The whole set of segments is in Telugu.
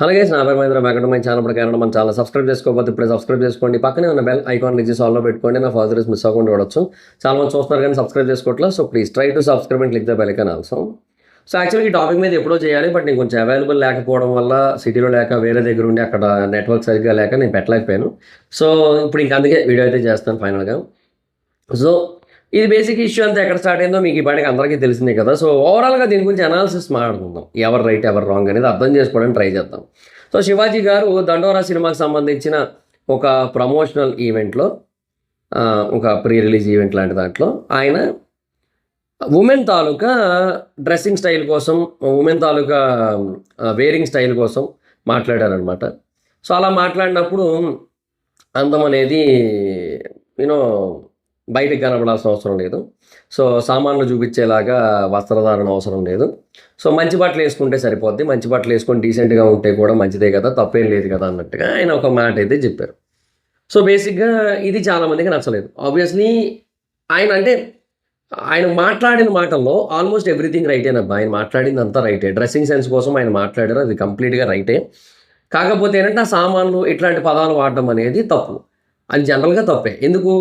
హలో గైస్, నా పేరు మహేంద్ర. బ్యాక్ మై ఛానల్ ప్రకారం మన ఛానల్ సబ్స్క్రైబ్ చేసుకోకపోతే ఇప్పుడు సబ్స్క్రైబ్ చేసుకోండి. పక్కనే ఉన్న బెల్ ఐకాన్ ఇచ్చి ఆల్లో పెట్టుకోండి. నా ఫర్దర్స్ మిస్ అవ్వకుండా చూడొచ్చు. చాలా మంది చూస్తున్నారు కానీ సబ్స్క్రైబ్ చేసుకోవట్లేదు. So please try to subscribe and click the bell icon also. So యాక్చువల్గా ఈ టాపిక్ మీద ఎప్పుడో చేయాలి, బట్ నేను కొంచెం అవైలబుల్ లేకపోవడం వల్ల సిటీలో లేక వేరే దగ్గర ఉండి అక్కడ నెట్వర్క్ సరిగ్గా లేక నేను పెట్టలేకపోయాను. సో ఇప్పుడు ఇంక అందుకే వీడియో అయితే చేస్తాను ఫైనల్గా. సో ఇది బేసిక్ ఇష్యూ అంతా ఎక్కడ స్టార్ట్ అయిందో మీకు ఈ పాటికి అందరికీ తెలిసిందే కదా. సో ఓవరాల్గా దీని గురించి అనాలిసిస్ మాట్లాడుకుందాం. ఎవరు రైట్ ఎవరు రాంగ్ అనేది అర్థం చేసుకోవడానికి ట్రై చేద్దాం. సో శివాజీ గారు దండోరా సినిమాకి సంబంధించిన ఒక ప్రమోషనల్ ఈవెంట్లో, ఒక ప్రీ రిలీజ్ ఈవెంట్ లాంటి దాంట్లో ఆయన ఉమెన్ తాలూకా డ్రెస్సింగ్ స్టైల్ కోసం, ఉమెన్ తాలూకా వేరింగ్ స్టైల్ కోసం మాట్లాడారనమాట. సో అలా మాట్లాడినప్పుడు అందం అనేది యూనో బయటకు కనపడాల్సిన అవసరం లేదు. సో సామాన్లు చూపించేలాగా వస్త్రధారణ అవసరం లేదు. సో మంచి బట్టలు వేసుకుంటే సరిపోద్ది, మంచి బట్టలు వేసుకొని డీసెంట్గా ఉంటే కూడా మంచిదే కదా, తప్పేం లేదు కదా అన్నట్టుగా ఆయన ఒక మాట అయితే చెప్పారు. సో బేసిక్గా ఇది చాలామందికి నచ్చలేదు. ఆబ్వియస్లీ ఆయన మాట్లాడిన మాటల్లో ఆల్మోస్ట్ ఎవ్రీథింగ్ రైటేనబ్బా. ఆయన మాట్లాడింది అంతా రైటే. డ్రెస్సింగ్ సెన్స్ కోసం ఆయన మాట్లాడారు, అది కంప్లీట్గా రైటే. కాకపోతే ఏంటంటే ఆ సామాన్లు ఇట్లాంటి పదాలు వాడడం అనేది తప్పు. అది జనరల్గా తప్పే. ఎందుకు?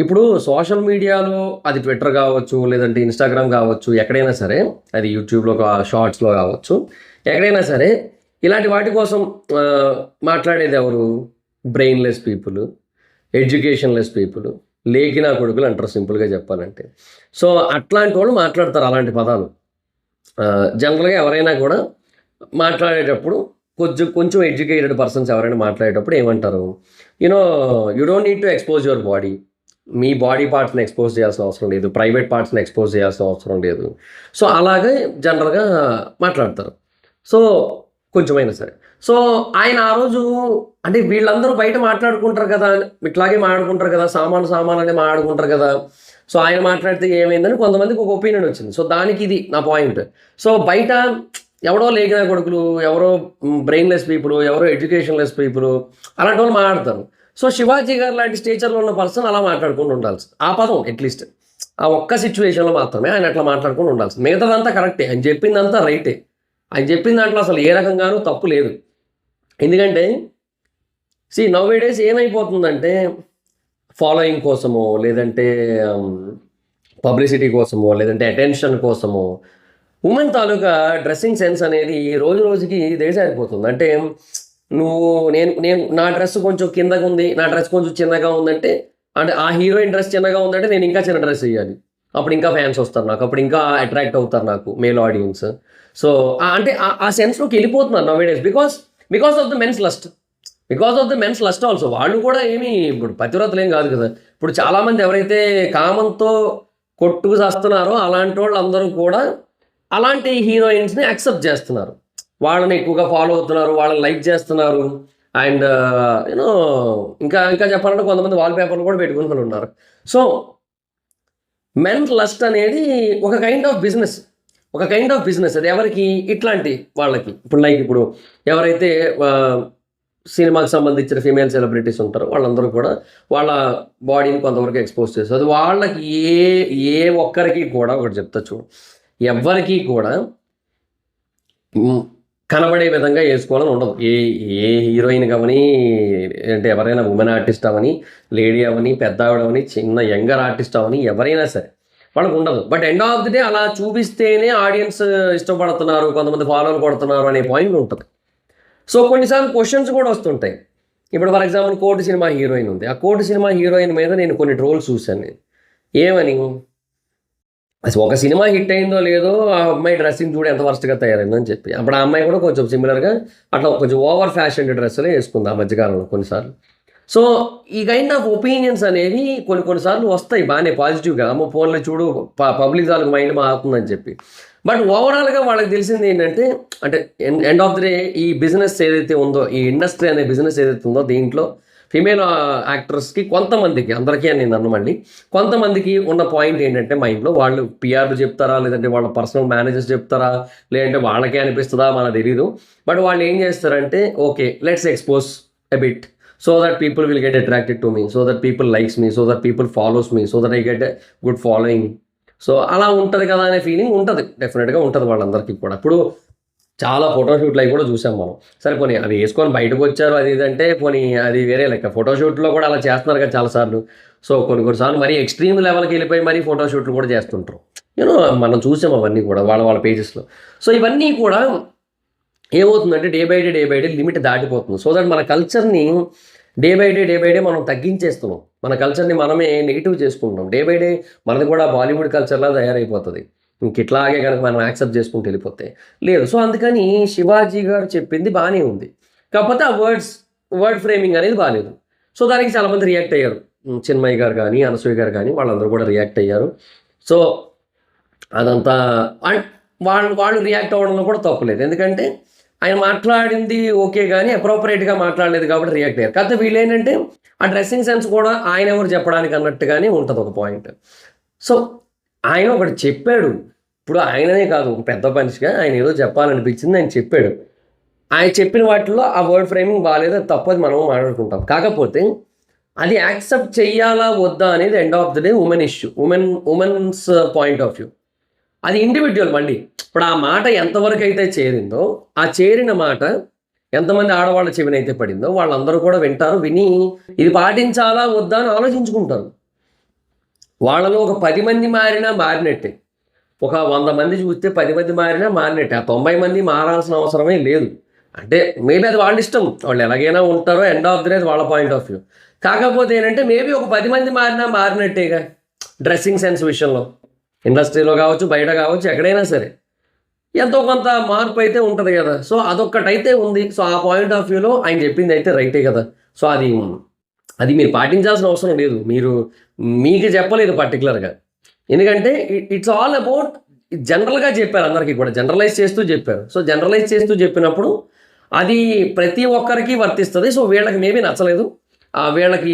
ఇప్పుడు సోషల్ మీడియాలో అది ట్విట్టర్ కావచ్చు, లేదంటే ఇన్స్టాగ్రామ్ కావచ్చు, ఎక్కడైనా సరే, అది యూట్యూబ్లో షార్ట్స్లో కావచ్చు, ఎక్కడైనా సరే ఇలాంటి వాటి కోసం మాట్లాడేది ఎవరు? బ్రెయిన్లెస్ పీపుల్, ఎడ్యుకేషన్లెస్ పీపుల్, లేకినా కొడుకులు అంటారు సింపుల్గా చెప్పాలంటే. సో అట్లాంటి వాళ్ళు మాట్లాడతారు అలాంటి పదాలు. జనరల్గా ఎవరైనా కూడా మాట్లాడేటప్పుడు కొంచెం ఎడ్యుకేటెడ్ పర్సన్స్ ఎవరైనా మాట్లాడేటప్పుడు ఏమంటారు? You don't need to expose your body. మీ బాడీ పార్ట్స్ని ఎక్స్పోజ్ చేయాల్సిన అవసరం లేదు, ప్రైవేట్ పార్ట్స్ని ఎక్స్పోజ్ చేయాల్సిన అవసరం లేదు. సో అలాగే జనరల్గా మాట్లాడతారు. సో కొంచెమైనా సరే. సో ఆయన ఆ రోజు అంటే వీళ్ళందరూ బయట మాట్లాడుకుంటారు కదా, ఇట్లాగే మాట్లాడుకుంటారు కదా, సామాన్ అనే మాట్లాడుకుంటారు కదా. సో ఆయన మాట్లాడితే ఏమైందని కొంతమందికి ఒక ఒపీనియన్ వచ్చింది. సో దానికి ఇది నా పాయింట్. సో బయట ఎవరో లేఖన కొడుకులు, ఎవరో బ్రెయిన్లెస్ పీపుల్, ఎవరో ఎడ్యుకేషన్లెస్ పీపుల్, అలాంటి వాళ్ళు మాట్లాడతారు. సో శివాజీ గారు లాంటి స్టేచర్లో ఉన్న పర్సన్ అలా మాట్లాడుకుంటూ ఉండాల్సి, ఆ పదం అట్లీస్ట్ ఆ ఒక్క సిచ్యువేషన్లో మాత్రమే ఆయన అట్లా మాట్లాడుకుంటూ ఉండాల్సి. మిగతాదంతా కరెక్టే, ఆయన చెప్పిందంతా రైటే. ఆయన చెప్పిన దాంట్లో అసలు ఏ రకంగానూ తప్పు లేదు. ఎందుకంటే నౌ డేస్ ఏమైపోతుందంటే ఫాలోయింగ్ కోసమో, లేదంటే పబ్లిసిటీ కోసమో, లేదంటే అటెన్షన్ కోసమో ఉమెన్ తాలూకా డ్రెస్సింగ్ సెన్స్ అనేది రోజు రోజుకి దిగజారిపోతుంది. అంటే నేను నా డ్రెస్ కొంచెం కిందగా ఉంది, నా డ్రెస్ కొంచెం చిన్నగా ఉందంటే, అంటే ఆ హీరోయిన్ డ్రెస్ చిన్నగా ఉందంటే నేను ఇంకా చిన్న డ్రెస్ వేయాలి. అప్పుడు ఇంకా ఫ్యాన్స్ వస్తారు నాకు, అప్పుడు ఇంకా అట్రాక్ట్ అవుతారు నాకు మేల్ ఆడియన్స్. సో అంటే ఆ సెన్స్లోకి వెళ్ళిపోతున్నారు nowadays because of the men's lust. Because of the men's lust also. వాళ్ళు కూడా ఏమి ఇప్పుడు పతివ్రతలు ఏం కాదు కదా. ఇప్పుడు చాలామంది ఎవరైతే కామంతో కొట్టుకు చేస్తున్నారో అలాంటి వాళ్ళు అందరూ కూడా అలాంటి హీరోయిన్స్ని యాక్సెప్ట్ చేస్తున్నారు. వాళ్ళని ఎక్కువగా ఫాలో అవుతున్నారు, వాళ్ళని లైక్ చేస్తున్నారు. అండ్ ఇంకా ఇంకా చెప్పాలంటే కొంతమంది వాల్ పేపర్లు కూడా పెట్టుకుని ఉన్నారు. సో మెన్ లస్ట్ అనేది ఒక కైండ్ ఆఫ్ బిజినెస్ అది ఎవరికి? ఇట్లాంటి వాళ్ళకి. ఇప్పుడు ఎవరైతే సినిమాకి సంబంధించిన ఫీమేల్ సెలబ్రిటీస్ ఉంటారో వాళ్ళందరూ కూడా వాళ్ళ బాడీని కొంతవరకు ఎక్స్పోజ్ చేస్తారు. అది వాళ్ళకి ఏ ఒక్కరికి కూడా ఒకటి చెప్తా చూడు, ఎవ్వరికీ కూడా కనబడే విధంగా వేసుకోవాలని ఉండదు. ఏ హీరోయిన్ అవని, అంటే ఎవరైనా ఉమెన్ ఆర్టిస్ట్ అవని, లేడీ అవని, పెద్ద ఆవిడవని, చిన్న యంగర్ ఆర్టిస్ట్ అవని, ఎవరైనా సరే వాళ్ళకు ఉండదు. But end of the day అలా చూపిస్తేనే ఆడియన్స్ ఇష్టపడుతున్నారు, కొంతమంది ఫాలోలు కొడుతున్నారు అనే పాయింట్ ఉంటుంది. సో కొన్నిసార్లు క్వశ్చన్స్ కూడా వస్తుంటాయి. ఇప్పుడు for example court cinema heroine ఉంది. ఆ కోర్టు సినిమా హీరోయిన్ మీద నేను కొన్ని ట్రోల్స్ చూశాను. నేను ఏమని, అసలు ఒక సినిమా హిట్ అయిందో లేదో ఆ అమ్మాయి డ్రెస్సింగ్ చూడ ఎంత వర్స్ట్గా తయారైందో అని చెప్పి, అప్పుడు ఆ అమ్మాయి కూడా కొంచెం సిమిలర్గా అట్లా కొంచెం ఓవర్ ఫ్యాషన్ డ్రెస్సులే వేసుకుంది ఆ మధ్యకాలంలో కొన్నిసార్లు. సో ఈ కైండ్ ఆఫ్ ఒపీనియన్స్ అనేవి కొన్నిసార్లు వస్తాయి బాగానే పాజిటివ్గా, అమ్మ ఫోన్లో చూడు పబ్లిక్ వాళ్ళకి మైండ్ మారుతుందని చెప్పి. బట్ ఓవరాల్గా వాళ్ళకి తెలిసింది ఏంటంటే, అంటే ఎండ్ ఆఫ్ ది డే ఈ బిజినెస్ ఏదైతే ఉందో, ఈ ఇండస్ట్రీ అనే బిజినెస్ ఏదైతే ఉందో దీంట్లో ఫీమేల్ యాక్టర్స్కి కొంతమందికి, అందరికీ అని నేను అన్నమండి, కొంతమందికి ఉన్న పాయింట్ ఏంటంటే మైండ్లో వాళ్ళు పిఆర్లు చెప్తారా, లేదంటే వాళ్ళ పర్సనల్ మేనేజర్స్ చెప్తారా, లేదంటే వాళ్ళకే అనిపిస్తుందా మనకు తెలీదు. బట్ వాళ్ళు ఏం చేస్తారంటే, okay let's expose a bit so that people will get attracted to me, so that people likes me, so that people follows me, so that I get a good following. So అలా ఉంటుంది కదా అనే ఫీలింగ్ ఉంటుంది, డెఫినెట్గా ఉంటుంది వాళ్ళందరికీ కూడా. ఇప్పుడు చాలా ఫోటోషూట్లు అవి కూడా చూసాం మనం. సరే పోనీ అవి వేసుకొని బయటకు వచ్చారు అది ఇది అంటే పోనీ అది వేరే లెక్క. ఫోటోషూట్‌లో కూడా అలా చేస్తున్నారు కదా చాలా సార్లు. సో కొన్ని కొన్ని సార్లు మరీ ఎక్స్‌ట్రీమ్ లెవెల్‌కి వెళ్ళిపోయి మరీ ఫోటోషూట్లు కూడా చేస్తుంటారు. మనం చూసాం అవన్నీ కూడా వాళ్ళ వాళ్ళ పేజెస్‌లో. సో ఇవన్నీ కూడా ఏమవుతుందంటే డే బై డే లిమిట్ దాటిపోతుంది. సో దట్ మన కల్చర్‌ని డే బై డే మనం తగ్గించేస్తున్నాం. మన కల్చర్‌ని మనమే నెగెటివ్ చేసుకుంటున్నాం. డే బై డే మనది కూడా బాలీవుడ్ కల్చర్‌లా తయారైపోతది. ఇట్లాగే గనక మనం యాక్సెప్ట్ చేసుకుంటూ వెళ్ళిపోతే. లేదు. సో అందుకని శివాజీ గారు చెప్పింది బానే ఉంది. కాకపోతే ఆ వర్డ్ ఫ్రేమింగ్ అనేది బాలేదు. సో దానికి చాలామంది రియాక్ట్ అయ్యారు. చిన్మయి గారు గానీ, అనసూయ గారు గానీ వాళ్ళందరూ కూడా రియాక్ట్ అయ్యారు. సో అదంతా అండ్ వాళ్ళు రియాక్ట్ అవ్వడంలో కూడా తప్పులేదు. ఎందుకంటే ఆయన మాట్లాడింది ఓకే గానీ అప్రోప్రియేట్‌గా మాట్లాడలేదు కాబట్టి రియాక్ట్ అయ్యారు. కాకపోతే వీళ్ళేంటంటే ఆ డ్రెస్సింగ్ సెన్స్ కూడా ఆయనెవరు చెప్పడానికి అన్నట్టుగానే ఉంటది ఒక పాయింట్. సో ఆయన ఒకటి చెప్పాడు. ఇప్పుడు ఆయననే కాదు ఒక పెద్ద మనిషిగా ఆయన ఏదో చెప్పాలనిపించింది ఆయన చెప్పాడు. ఆయన చెప్పిన వాటిల్లో ఆ వర్డ్ ఫ్రేమింగ్ బాలేదు. అది తప్పు, అది మనం మాట్లాడుకుంటాం. కాకపోతే అది యాక్సెప్ట్ చెయ్యాలా వద్దా అనేది end of the day women issue. Women's point of view. అది ఇండివిడ్యువల్ మళ్ళీ. ఇప్పుడు ఆ మాట ఎంతవరకు అయితే చేరిందో, ఆ చేరిన మాట ఎంతమంది ఆడవాళ్ళ చెవినైతే పడిందో వాళ్ళందరూ కూడా వింటారు. విని ఇది పాటించాలా వద్దా అని ఆలోచించుకుంటారు. వాళ్ళలో ఒక 10 మంది మారినా మారినట్టే. ఒక 100 మంది చూస్తే 10 మంది మారినా మారినట్టే. ఆ 90 మంది మారాల్సిన అవసరమే లేదు. అంటే మేబీ అది వాళ్ళ ఇష్టం. వాళ్ళు ఎలాగైనా ఉంటారో ఎండ్ ఆఫ్ ది డే వాళ్ళ పాయింట్ ఆఫ్ వ్యూ. కాకపోతే ఏంటంటే మేబీ ఒక 10 మంది మారినా మారినట్టేగా డ్రెస్సింగ్ సెన్స్ విషయంలో. ఇండస్ట్రీలో కావచ్చు, బయట కావచ్చు, ఎక్కడైనా సరే. ఎంతో కొంత మార్పు అయితే ఉంటది గదా! సో అదొక్కటైతే ఉంది. సో ఆ పాయింట్ ఆఫ్ వ్యూలో ఆయన చెప్పింది అయితే రైటే కదా! సో అది మీరు పాటించాల్సిన అవసరం లేదు. మీకు చెప్పలేదు పర్టిక్యులర్‌గా. ఎందుకంటే ఇట్స్ ఆల్ అబౌట్ జనరల్‌గా చెప్పారు అందరికీ కూడా. జనరలైజ్ చేస్తూ చెప్పారు. సో జనరలైజ్ చేస్తూ చెప్పినప్పుడు అది ప్రతి ఒక్కరికి వర్తిస్తది. సో వీళ్ళకి మేబీ నచ్చలేదు. వీళ్ళకి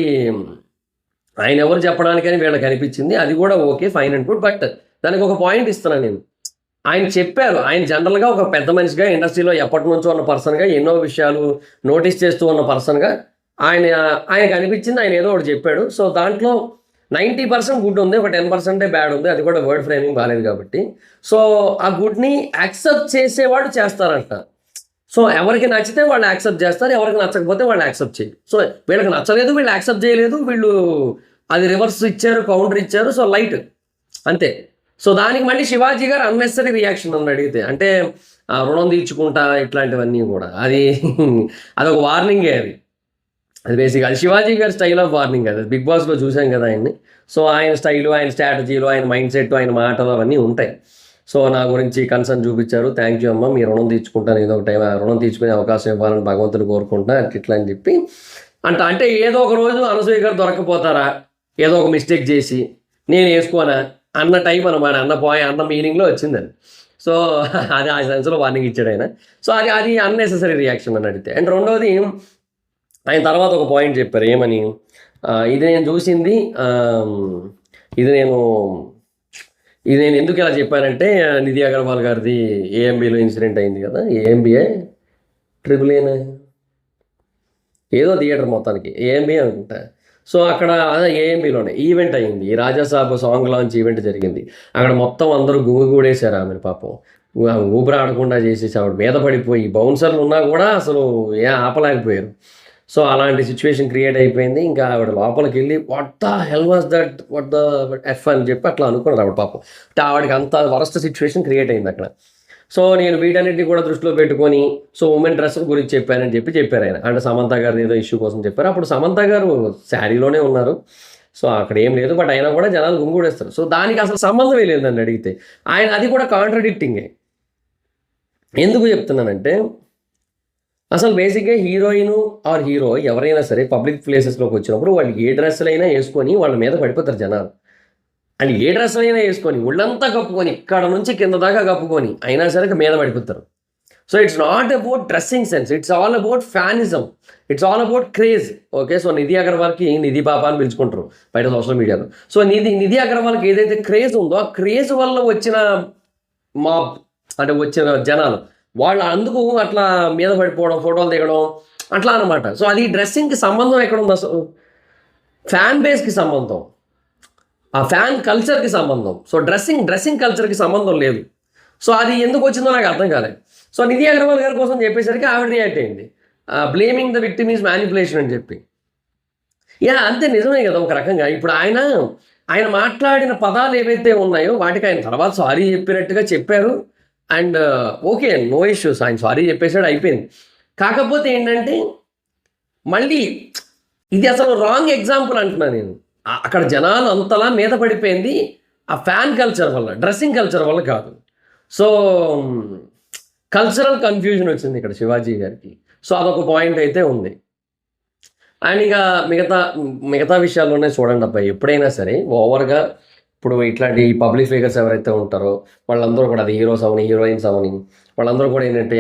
ఆయన ఎవరు చెప్పడానికని వీళ్ళకి అనిపించింది. అది కూడా okay. Fine and good. But దానికి ఒక పాయింట్ ఇస్తున్నాను నేను. ఆయన చెప్పారు. ఆయన జనరల్‌గా ఒక పెద్ద మనిషిగా ఇండస్ట్రీలో ఎప్పటినుంచో ఉన్న పర్సన్‌గా ఎన్నో విషయాలు నోటీస్ చేస్తూ ఉన్న పర్సన్‌గా ఆయనకు అనిపించింది ఆయన ఏదో ఒకటి చెప్పాడు. సో దాంట్లో 90% గుడ్ ఉంది. ఒక 10% బ్యాడ్ ఉంది. అది కూడా వర్డ్ ఫ్రేమింగ్ బాలేదు కాబట్టి. సో ఆ గుడ్‌ని యాక్సెప్ట్ చేసేవాళ్ళు చేస్తారంట. సో ఎవరికి నచ్చితే వాళ్ళు యాక్సెప్ట్ చేస్తారు. ఎవరికి నచ్చకపోతే వాళ్ళు యాక్సెప్ట్ చేయరు. సో వీళ్ళకి నచ్చలేదు, వీళ్ళు యాక్సెప్ట్ చేయలేదు. వీళ్ళు అది రివర్స్ ఇచ్చారు, కౌంటర్ ఇచ్చారు. సో లైట్ అంతే. సో దానికి మళ్ళీ శివాజీ గారు అన్నెసరీ రియాక్షన్ నన్ను అడిగితే. అంటే రుణం తీర్చుకుంటా ఇట్లాంటివన్నీ కూడా. అదొక వార్నింగే అది. అది బేసిక్‌గా అది శివాజీ గారి స్టైల్ ఆఫ్ వార్నింగ్ అది. బిగ్ బాస్‌లో చూసాం కదా ఆయన్ని. సో ఆయన స్టైలు, ఆయన స్ట్రాటజీలు, ఆయన మైండ్ సెట్, ఆయన మాటలు అవన్నీ ఉంటాయి. సో నా గురించి కన్సర్న్ చూపించారు. థ్యాంక్ యూ అమ్మ. మీ రుణం తీర్చుకుంటాను. ఏదో ఒక టైం రుణం తీర్చుకునే అవకాశం ఇవ్వాలని భగవంతుని కోరుకుంటున్నా ఇట్లా అని చెప్పి అంటే ఏదో ఒక రోజు అనసూయ గారు దొరక్కపోతారా? ఏదో ఒక మిస్టేక్ చేసి నేను వేసుకోనా అన్న టైం అనమాట. అన్న మీనింగ్‌లో వచ్చిందని. సో అది ఆ సెన్స్‌లో వార్నింగ్ ఇచ్చాడు ఆయన. సో అది అన్నెసెసరీ రియాక్షన్ అని అడిగితే. అండ్ రెండోది ఆయన తర్వాత ఒక పాయింట్ చెప్పారు. ఏమని? ఇది నేను చూసింది ఇది నేను ఎందుకు ఇలా చెప్పానంటే నిధి అగర్వాల్ గారిది ఏఎంబీలో ఇన్సిడెంట్ అయింది కదా! ఏఎంబీఏ ట్రిపుల్ ఏనా ఏదో థియేటర్ మొత్తానికి ఏఎంబీ అనుకుంటా. సో అక్కడ ఏఎంబీలోనే ఈవెంట్ అయింది. ఈ రాజాసాబ్ సాంగ్ లాంచ్ ఈవెంట్ జరిగింది. అక్కడ మొత్తం అందరూ గుమిగూడేశారు ఆమెను పాపం. ఊపిరి ఆడకుండా చేసేసి ఆవిడ మీద పడిపోయి బౌన్సర్లు ఉన్నా కూడా అసలు ఆపలేకపోయారు. సో అలాంటి సిచ్యువేషన్ క్రియేట్ అయిపోయింది. ఇంకా ఆవిడ లోపలికెళ్ళి what the hell was that? What the F అని చెప్పి అట్లా అనుకున్నారు ఆవిడ పాపం. అంటే ఆవిడకి అంత వరస్ట్ సిచ్యువేషన్ క్రియేట్ అయింది అక్కడ. సో నేను వీటన్నిటిని కూడా దృష్టిలో పెట్టుకొని సో ఉమెన్ డ్రెస్ గురించి చెప్పానని చెప్పారు ఆయన. అంటే సమంత గారిది ఏదో ఇష్యూ కోసం చెప్పారు. అప్పుడు సమంత గారు శారీలోనే ఉన్నారు. సో అక్కడ ఏం లేదు. బట్ అయినా కూడా జనాలు గుంగూడేస్తారు. సో దానికి అసలు సంబంధమే లేదు నన్ను అడిగితే. ఆయన అది కూడా కాంట్రడిక్టింగే. ఎందుకు చెప్తున్నానంటే అసలు బేసిక్‌గా హీరోయిను ఆర్ హీరో ఎవరైనా సరే పబ్లిక్ ప్లేసెస్‌లోకి వచ్చినప్పుడు వాళ్ళు ఏ డ్రెస్సులైనా వేసుకొని వాళ్ళ మీద పడిపోతారు జనాలు. అండ్ ఏ డ్రెస్సులైనా వేసుకొని ఒళ్ళంతా కప్పుకొని ఇక్కడ నుంచి కింద దాకా కప్పుకొని అయినా సరే మీద పడిపోతారు. So it's not about dressing sense. It's all about fanism. It's all about craze. Okay. So Nidhi అగర్వాల్‌కి నిధి పాప అని పిలుచుకుంటారు బయట సోషల్ మీడియాలో. సో నిధి అగర్వాల్‌కి ఏదైతే క్రేజ్ ఉందో ఆ క్రేజ్ వల్ల వచ్చిన మాబ్ అంటే వచ్చిన జనాలు వాళ్ళు అందుకు అట్లా మీద పడిపోవడం, ఫోటోలు దిగడం అట్లా అనమాట. సో అది డ్రెస్సింగ్‌కి సంబంధం ఎక్కడుంది అసలు? ఫ్యాన్ బేస్‌కి సంబంధం. ఆ ఫ్యాన్ కల్చర్‌కి సంబంధం. సో డ్రెస్సింగ్ కల్చర్‌కి సంబంధం లేదు. సో అది ఎందుకు వచ్చిందో నాకు అర్థం కాలేదు. సో నిధి అగర్వాల్ గారి కోసం చెప్పేసరికి ఆవిడ రియాక్ట్ అయింది, blaming the victim is manipulation అని చెప్పి. అంతే, నిజమే కదా ఒక రకంగా. ఇప్పుడు ఆయన మాట్లాడిన పదాలు ఏవైతే ఉన్నాయో వాటికి ఆయన తర్వాత సారీ చెప్పినట్టుగా చెప్పారు. అండ్ ఓకే, నో ఇష్యూస్, ఆయన సారీ చెప్పేసాడు, అయిపోయింది. కాకపోతే ఏంటంటే మళ్ళీ ఇది అసలు రాంగ్ ఎగ్జాంపుల్ అంటున్నాను నేను. అక్కడ జనాలు అంతలా మీద పడిపోయింది ఆ ఫ్యాన్ కల్చర్ వల్ల, డ్రెస్సింగ్ కల్చర్ వల్ల కాదు. సో కల్చరల్ కన్ఫ్యూజన్ వచ్చింది ఇక్కడ శివాజీ గారికి. సో అదొక పాయింట్ అయితే ఉంది. అండ్ ఇక మిగతా విషయాల్లోనే చూడండి అబ్బాయి, ఎప్పుడైనా సరే ఓవర్గా ఇప్పుడు ఇట్లాంటి పబ్లిక్ ఫిగర్స్ ఎవరైతే ఉంటారో వాళ్ళందరూ కూడా, అది హీరోస్ అవని హీరోయిన్స్ అవని, వాళ్ళందరూ కూడా ఏంటంటే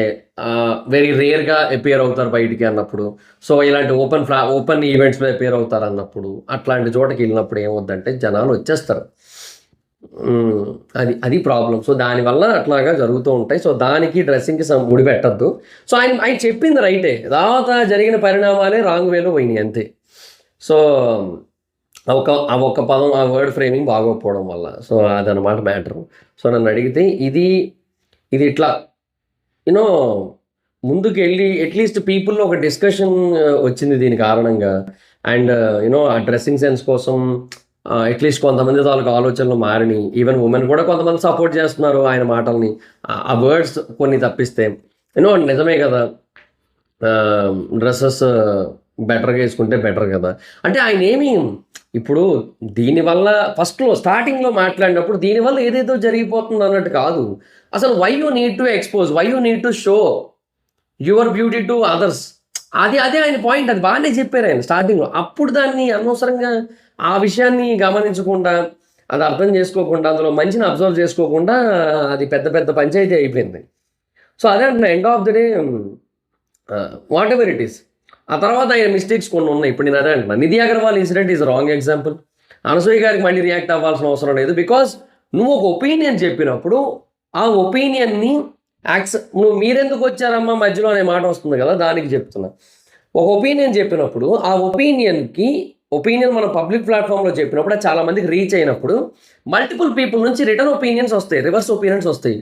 వెరీ రేర్గా అపియర్ అవుతారు బయటికి అన్నప్పుడు. సో ఇలాంటి ఓపెన్ ఈవెంట్స్లో అపియర్ అవుతారు అన్నప్పుడు, అట్లాంటి చోటకి వెళ్ళినప్పుడు ఏమవుద్దంటే జనాలు వచ్చేస్తారు. అది ప్రాబ్లం. సో దానివల్ల అట్లాగా జరుగుతూ ఉంటాయి. సో దానికి డ్రెస్సింగ్కి ముడి పెట్టద్దు. సో ఆయన చెప్పింది రైటే, తర్వాత జరిగిన పరిణామాలే రాంగ్ వేలో పోయినాయి అంతే. సో ఒక పదం, ఆ వర్డ్ ఫ్రేమింగ్ బాగోకపోవడం వల్ల. సో అదనమాట మ్యాటరు. సో నన్ను అడిగితే ఇది ఇట్లా యూనో ముందుకు వెళ్ళి అట్లీస్ట్ పీపుల్లో ఒక డిస్కషన్ వచ్చింది దీని కారణంగా. అండ్ ఆ డ్రెస్సింగ్ సెన్స్ కోసం అట్లీస్ట్ కొంతమంది తాలూకు ఆలోచనలు మారిని. ఈవెన్ ఉమెన్ కూడా కొంతమంది సపోర్ట్ చేస్తున్నారు ఆయన మాటల్ని, ఆ వర్డ్స్ కొన్ని తప్పిస్తే. నిజమే కదా, డ్రెస్సెస్ బెటర్గా వేసుకుంటే బెటర్ కదా. అంటే ఆయన ఏమి ఇప్పుడు దీనివల్ల ఫస్ట్లో స్టార్టింగ్లో మాట్లాడినప్పుడు దీనివల్ల ఏదేదో జరిగిపోతుంది అన్నట్టు కాదు. అసలు why you need to expose, why you need to show your beauty to others, అదే ఆయన పాయింట్. అది బాగానే చెప్పారు ఆయన స్టార్టింగ్లో. అప్పుడు దాన్ని అనవసరంగా ఆ విషయాన్ని గమనించకుండా, అది అర్థం చేసుకోకుండా, అందులో మంచిని అబ్జర్వ్ చేసుకోకుండా అది పెద్ద పంచాయతీ అయిపోయింది. సో అదే అంటున్నా, end of the day what ever it is. ఆ తర్వాత ఆయన మిస్టేక్స్ కొన్ని ఉన్నాయి. ఇప్పుడు నేను అదే అంటున్నా, Nidhi Agarwal incident is wrong example. Anasuya గారికి మళ్ళీ రియాక్ట్ అవ్వాల్సిన అవసరం లేదు. బికాస్ నువ్వు ఒక ఒపీనియన్ చెప్పినప్పుడు ఆ ఒపీనియన్ని నువ్వు మీరెందుకు వచ్చారమ్మా మధ్యలో అనే మాట వస్తుంది కదా, దానికి చెప్తున్నా. ఒక ఒపీనియన్ చెప్పినప్పుడు ఆ ఒపీనియన్ మనం పబ్లిక్ ప్లాట్ఫామ్లో చెప్పినప్పుడు అది చాలా మందికి రీచ్ అయినప్పుడు మల్టిపుల్ పీపుల్ నుంచి రిటర్న్ ఒపీనియన్స్ వస్తాయి, రివర్స్ ఒపీనియన్స్ వస్తాయి.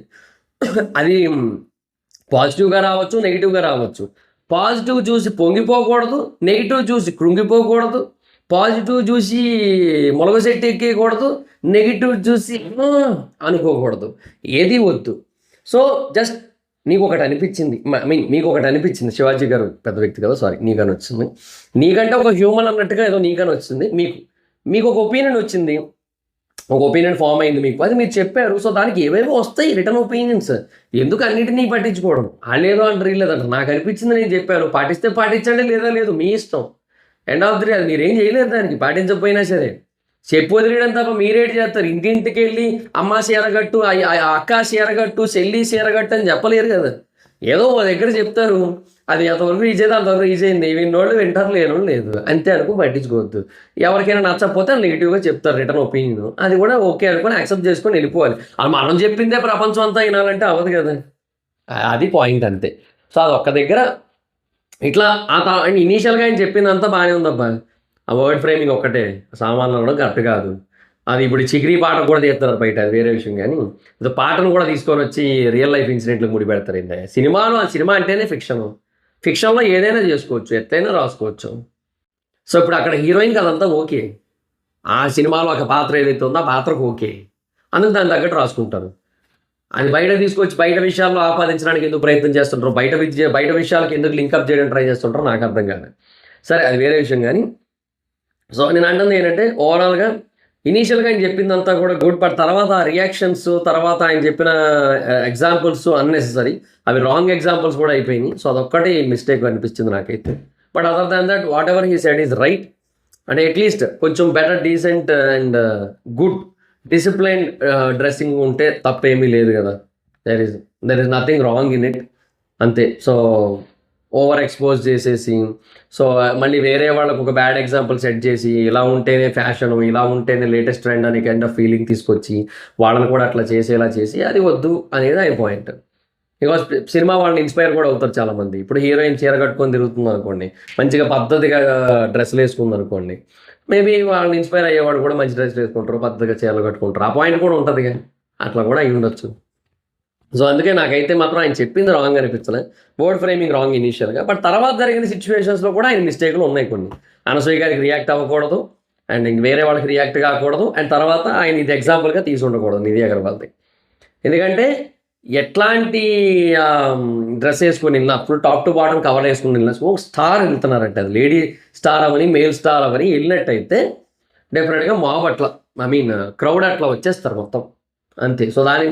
అది పాజిటివ్గా రావచ్చు, నెగిటివ్గా రావచ్చు. పాజిటివ్ చూసి పొంగిపోకూడదు, నెగిటివ్ చూసి కృంగిపోకూడదు, పాజిటివ్ చూసి మొలగ చెట్టు ఎక్కేయకూడదు, నెగిటివ్ చూసి అనుకోకూడదు, ఏది వద్దు. సో జస్ట్ మీకు ఒకటి అనిపించింది, మీకు ఒకటి అనిపించింది, శివాజీ గారు పెద్ద వ్యక్తి కదా, సారీ, నీకని వచ్చింది, నీకంటే ఒక హ్యూమన్ అన్నట్టుగా ఏదో నీకని వచ్చింది, మీకు ఒక ఒపీనియన్ వచ్చింది, ఒక ఒపీనియన్ ఫామ్ అయింది మీకు, అది మీరు చెప్పారు. సో దానికి ఏవేవో వస్తాయి రిటర్న్ ఒపీనియన్స్. ఎందుకు అన్నిటినీ పట్టించుకోవడం, లేదో అంటారు లేదంటారు. నాకు అనిపించింది నేను చెప్పాను, పాటిస్తే పాటించండి, లేదా లేదు, మీ ఇష్టం. ఎండ్ ఆఫ్ ది డే అది మీరేం చేయలేరు, దానికి పాటించకపోయినా సరే చెప్పు వదిలేయడం తప్ప మీరేటి చేస్తారు. ఇంటింటికి వెళ్ళి అమ్మ చీరగట్టు, అక్క చీరగట్టు, చెల్లి చీరగట్టు అని చెప్పలేరు కదా. ఏదో ఒక దగ్గర చెప్తారు, అది ఎంతవరకు ఈజ్ అయితే అంతవరకు ఈజ్ అయింది. విన్నోళ్ళు వింటారు, లేనోళ్ళు లేదు, అంతే అనుకో, పట్టించుకోవద్దు. ఎవరికైనా నచ్చకపోతే నెగిటివ్గా చెప్తారు రిటర్న్ ఒపీనియన్, అది కూడా ఓకే అనుకొని యాక్సెప్ట్ చేసుకొని వెళ్ళిపోవాలి. అది మనం చెప్పిందే ప్రపంచం అంతా వినాలంటే అవ్వదు కదా, అది పాయింట్ అంతే. సో అది ఒక్క దగ్గర ఇట్లా ఇనీషియల్గా ఆయన చెప్పిందంతా బాగానే ఉందబ్బా, ఆ వర్డ్ ఫ్రేమింగ్ ఒక్కటే సామాన్లు కూడా కరెక్ట్ కాదు. అది ఇప్పుడు చిగిరి పాట కూడా తీస్తారు బయట, అది వేరే విషయం. కానీ ఇది పాటను కూడా తీసుకొని వచ్చి రియల్ లైఫ్ ఇన్సిడెంట్లకు ముడి పెడతారు. ఏంటంటే సినిమా అంటేనే ఫిక్షన్లో ఏదైనా చేసుకోవచ్చు, ఎత్తైనా రాసుకోవచ్చు. సో ఇప్పుడు అక్కడ హీరోయిన్కి అదంతా ఓకే, ఆ సినిమాలో ఒక పాత్ర ఏదైతే ఉందో ఆ పాత్రకు ఓకే, అందుకు దాని తగ్గట్టు రాసుకుంటారు. అది బయట తీసుకొచ్చి బయట విషయాల్లో ఆపాదించడానికి ఎందుకు ప్రయత్నం చేస్తుంటారు, బయట విషయాలకు ఎందుకు లింకప్ చేయడానికి ట్రై చేస్తుంటారో నాకు అర్థం కాదు. సరే, అది వేరే విషయం. కానీ సో నేను అంటుంది ఏంటంటే ఓవరాల్గా ఇనీషియల్గా ఆయన చెప్పిందంతా కూడా గుడ్, బట్ తర్వాత ఆ రియాక్షన్స్, తర్వాత ఆయన చెప్పిన ఎగ్జాంపుల్స్ అన్నెసెసరీ, అవి రాంగ్ ఎగ్జాంపుల్స్ కూడా అయిపోయినాయి. సో అదొక్కటి మిస్టేక్ అనిపిస్తుంది నాకైతే. But other than that what ever he said is right. అంటే అట్లీస్ట్ కొంచెం better, decent and good discipline dressing ఉంటే తప్పేమీ లేదు కదా. There is nothing wrong in it, అంతే. సో ఓవర్ ఎక్స్పోజ్ చేసేసి, సో మళ్ళీ వేరే వాళ్ళకు ఒక బ్యాడ్ ఎగ్జాంపుల్ సెట్ చేసి, ఇలా ఉంటేనే ఫ్యాషన్, ఇలా ఉంటేనే లేటెస్ట్ ట్రెండ్ అనే కైండ్ ఆఫ్ ఫీలింగ్ తీసుకొచ్చి వాళ్ళని కూడా అట్లా చేసేలా చేసి, అది వద్దు అనేది ఆయన పాయింట్. బికాస్ సినిమా వాళ్ళని ఇన్స్పైర్ కూడా అవుతారు చాలామంది. ఇప్పుడు హీరోయిన్ చీర కట్టుకొని తిరుగుతుంది అనుకోండి, మంచిగా పద్ధతిగా డ్రెస్సులు వేసుకుంది అనుకోండి, మేబీ వాళ్ళని ఇన్స్పైర్ అయ్యేవాడు కూడా మంచి డ్రెస్ వేసుకుంటారు, పద్ధతిగా చీరలు కట్టుకుంటారు. ఆ పాయింట్ కూడా ఉంటుంది, అట్లా కూడా అయి ఉండొచ్చు. సో అందుకే నాకైతే మాత్రం ఆయన చెప్పింది రాంగ్ అనిపించలే. వర్డ్ ఫ్రేమింగ్ రాంగ్ ఇనీషియల్‌గా. బట్ తర్వాత జరిగిన సిట్యుయేషన్స్‌లో కూడా ఆయన మిస్టేక్‌లు ఉన్నాయి కొన్ని. అనసూయ గారికి రియాక్ట్ అవ్వకూడదు. అండ్ ఇంక వేరే వాళ్ళకి రియాక్ట్ కాకూడదు. అండ్ తర్వాత ఆయన ఇది ఎగ్జాంపుల్‌గా తీసి ఉండకూడదు నిధి అగర్వాల్‌ది. ఎందుకంటే ఎట్లాంటి డ్రెస్ వేసుకొని వెళ్ళినా full top to bottom cover వేసుకొని వెళ్ళినా ఒక స్టార్ వెళ్తున్నారంటే అది లేడీ స్టార్ అవని మేల్ స్టార్ అవని వెళ్ళినట్టయితే డెఫినెట్గా మాబ్ అట్లా క్రౌడ్ అట్లా వచ్చేస్తారు మొత్తం అంతే. సో దానికి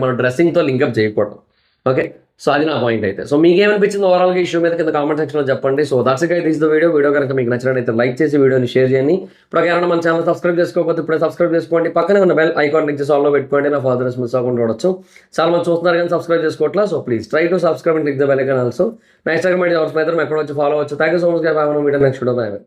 మనం డ్రెస్సింగ్తో లింకప్ చేయకూడదు. ఓకే, సో అది నా పాయింట్ అయితే. సో మీకేమనిపించింది ఓవరాల్గా ఇష్యూ మీద కింద కామెంట్ సెక్షన్లో చెప్పండి. So that's guys, this the video కనుక మీకు నచ్చినట్లయితే లైక్ చేసి వీడియోని షేర్ చేయండి. ఇప్పుడు ఎవరైనా మన ఛానల్ సబ్స్క్రైబ్ చేసుకోకపోతే ఇప్పుడే సబ్స్క్రైబ్ చేసుకోండి. పక్కనే ఉన్న బెల్ ఐకాన్ క్లిక్ చేసి ఆల్లో పెట్టుకోండి. నా ఫాదర్స్ మిస్ అవ్వకుండా చూడొచ్చు. చాలా మంది చూస్తున్నారు కానీ సబ్స్క్రైబ్ చేసుకోవట్లా. So please try to subscribe and click the bell icon also. నా ఇన్స్టాగ్రామ్ ఐడి అవసరం అయితే ఎక్కడ వచ్చి ఫాలో అవచ్చు. Thank you so much. Next video.